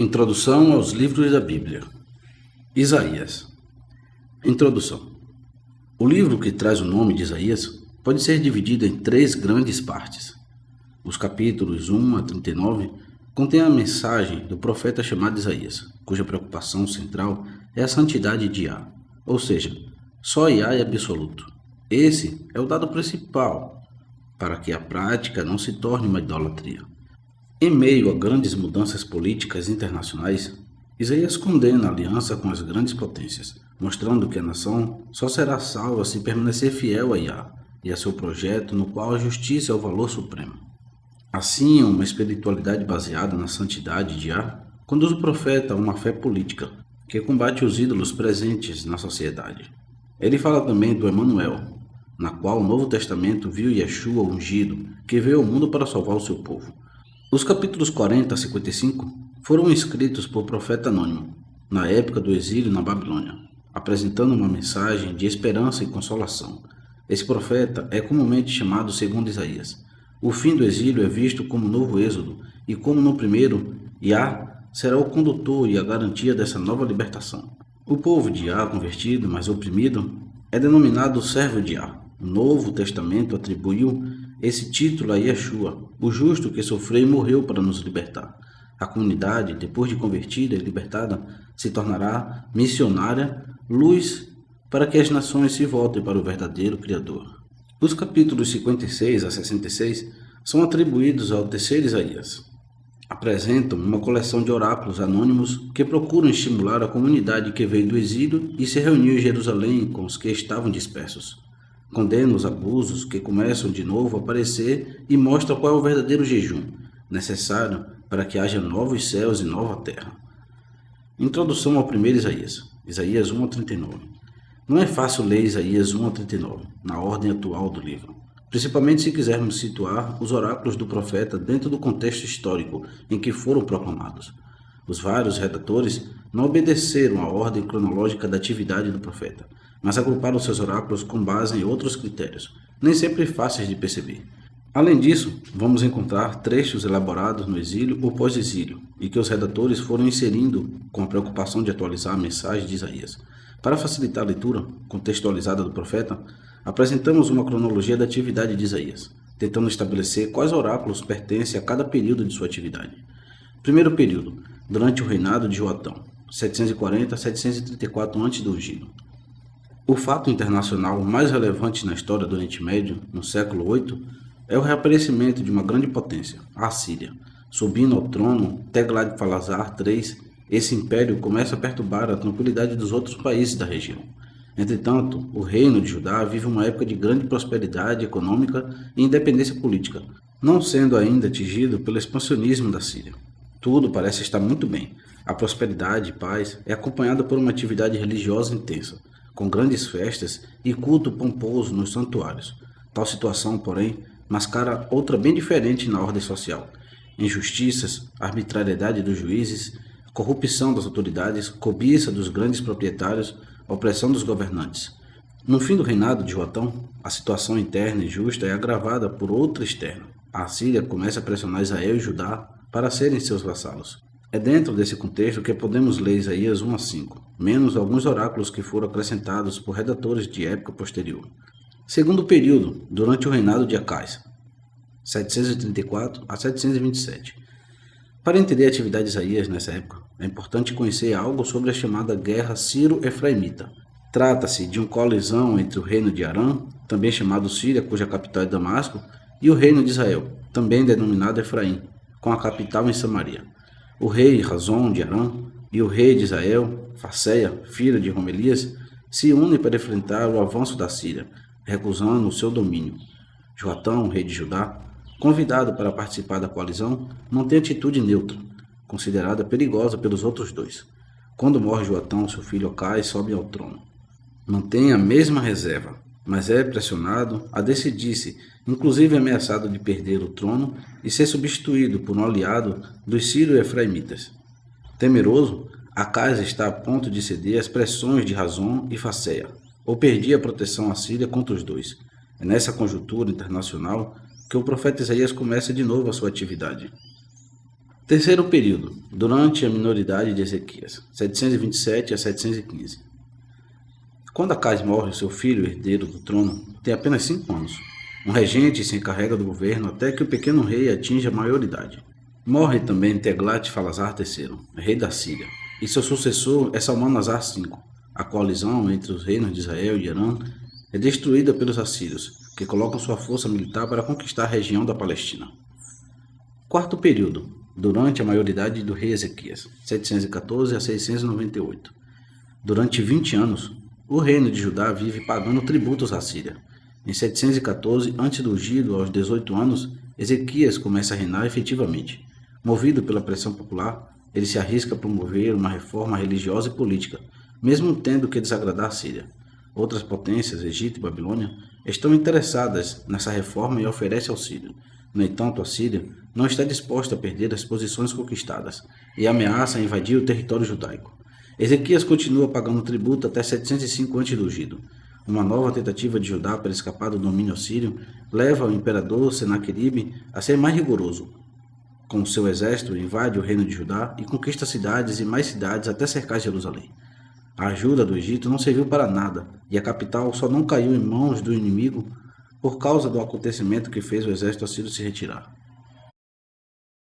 Introdução aos livros da Bíblia. Isaías. Introdução. O livro que traz o nome de Isaías pode ser dividido em três grandes partes. Os capítulos 1 a 39 contêm a mensagem do profeta chamado Isaías, cuja preocupação central é a santidade de Yah, ou seja, só Yah é absoluto. Esse é o dado principal para que a prática não se torne uma idolatria. Em meio a grandes mudanças políticas internacionais, Isaías condena a aliança com as grandes potências, mostrando que a nação só será salva se permanecer fiel a Yah e a seu projeto no qual a justiça é o valor supremo. Assim, uma espiritualidade baseada na santidade de Yah conduz o profeta a uma fé política que combate os ídolos presentes na sociedade. Ele fala também do Emanuel, na qual o Novo Testamento viu Yeshua ungido, que veio ao mundo para salvar o seu povo. Os capítulos 40 a 55 foram escritos por profeta anônimo, na época do exílio na Babilônia, apresentando uma mensagem de esperança e consolação. Esse profeta é comumente chamado segundo Isaías. O fim do exílio é visto como novo êxodo, e como no primeiro, Yah será o condutor e a garantia dessa nova libertação. O povo de Yah convertido, mas oprimido, é denominado servo de Yah. O Novo Testamento atribuiu esse título a Yeshua, o justo que sofreu e morreu para nos libertar. A comunidade, depois de convertida e libertada, se tornará missionária, luz para que as nações se voltem para o verdadeiro Criador. Os capítulos 56 a 66 são atribuídos ao terceiro Isaías. Apresentam uma coleção de oráculos anônimos que procuram estimular a comunidade que veio do exílio e se reuniu em Jerusalém com os que estavam dispersos. Condena os abusos que começam de novo a aparecer e mostra qual é o verdadeiro jejum necessário para que haja novos céus e nova terra. Introdução ao primeiro Isaías, Isaías 1 a 39. Não é fácil ler Isaías 1 a 39, na ordem atual do livro, principalmente se quisermos situar os oráculos do profeta dentro do contexto histórico em que foram proclamados. Os vários redatores não obedeceram à ordem cronológica da atividade do profeta, mas agruparam seus oráculos com base em outros critérios, nem sempre fáceis de perceber. Além disso, vamos encontrar trechos elaborados no exílio ou pós-exílio, e que os redatores foram inserindo com a preocupação de atualizar a mensagem de Isaías. Para facilitar a leitura contextualizada do profeta, apresentamos uma cronologia da atividade de Isaías, tentando estabelecer quais oráculos pertencem a cada período de sua atividade. Primeiro período, durante o reinado de Joatão, 740 a 734 a.C. do ungido. O fato internacional mais relevante na história do Oriente Médio, no século VIII, é o reaparecimento de uma grande potência, a Assíria. Subindo ao trono Teglat-Falazar III, esse império começa a perturbar a tranquilidade dos outros países da região. Entretanto, o reino de Judá vive uma época de grande prosperidade econômica e independência política, não sendo ainda atingido pelo expansionismo da Síria. Tudo parece estar muito bem. A prosperidade e paz é acompanhada por uma atividade religiosa intensa, com grandes festas e culto pomposo nos santuários. Tal situação, porém, mascara outra bem diferente na ordem social: injustiças, arbitrariedade dos juízes, corrupção das autoridades, cobiça dos grandes proprietários, opressão dos governantes. No fim do reinado de Joatão, a situação interna e justa é agravada por outra externa. A Síria começa a pressionar Israel e Judá para serem seus vassalos. É dentro desse contexto que podemos ler Isaías 1 a 5, menos alguns oráculos que foram acrescentados por redatores de época posterior. Segundo período, durante o reinado de Acais, 734 a 727. Para entender a atividade de Isaías nessa época, é importante conhecer algo sobre a chamada Guerra Sírio-Efraimita. Trata-se de uma colisão entre o reino de Arã, também chamado Síria, cuja capital é Damasco, e o reino de Israel, também denominado Efraim, com a capital em Samaria. O rei Razon de Arã e o rei de Israel, Faseia, filho de Romelias, se unem para enfrentar o avanço da Síria, recusando o seu domínio. Joatão, rei de Judá, convidado para participar da coalizão, mantém atitude neutra, considerada perigosa pelos outros dois. Quando morre Joatão, seu filho Acais sobe ao trono. Mantém a mesma reserva, mas é pressionado a decidir-se, inclusive ameaçado de perder o trono e ser substituído por um aliado dos sírio-efraimitas. Temeroso, Acais está a ponto de ceder às pressões de Razon e Faseia, ou perdia a proteção assíria contra os dois. É nessa conjuntura internacional que o profeta Isaías começa de novo a sua atividade. Terceiro período, durante a minoridade de Ezequias, 727 a 715. Quando Acais morre, seu filho, herdeiro do trono, tem apenas 5 anos. Um regente se encarrega do governo até que o pequeno rei atinja a maioridade. Morre também Teglat-Falazar III, rei da Síria, e seu sucessor é Salmanasar V. A coalizão entre os reinos de Israel e Irã é destruída pelos assírios, que colocam sua força militar para conquistar a região da Palestina. Quarto período, durante a maioridade do rei Ezequias, 714 a 698. Durante 20 anos, o reino de Judá vive pagando tributos à Síria. Em 714, antes do ungido, aos 18 anos, Ezequias começa a reinar efetivamente. Movido pela pressão popular, ele se arrisca a promover uma reforma religiosa e política, mesmo tendo que desagradar a Síria. Outras potências, Egito e Babilônia, estão interessadas nessa reforma e oferecem auxílio. No entanto, a Síria não está disposta a perder as posições conquistadas e ameaça invadir o território judaico. Ezequias continua pagando tributo até 705 a.C. do ungido. Uma nova tentativa de Judá para escapar do domínio assírio leva o imperador Senaqueribe a ser mais rigoroso. Com seu exército, invade o reino de Judá e conquista cidades e mais cidades até cercar Jerusalém. A ajuda do Egito não serviu para nada e a capital só não caiu em mãos do inimigo por causa do acontecimento que fez o exército assírio se retirar.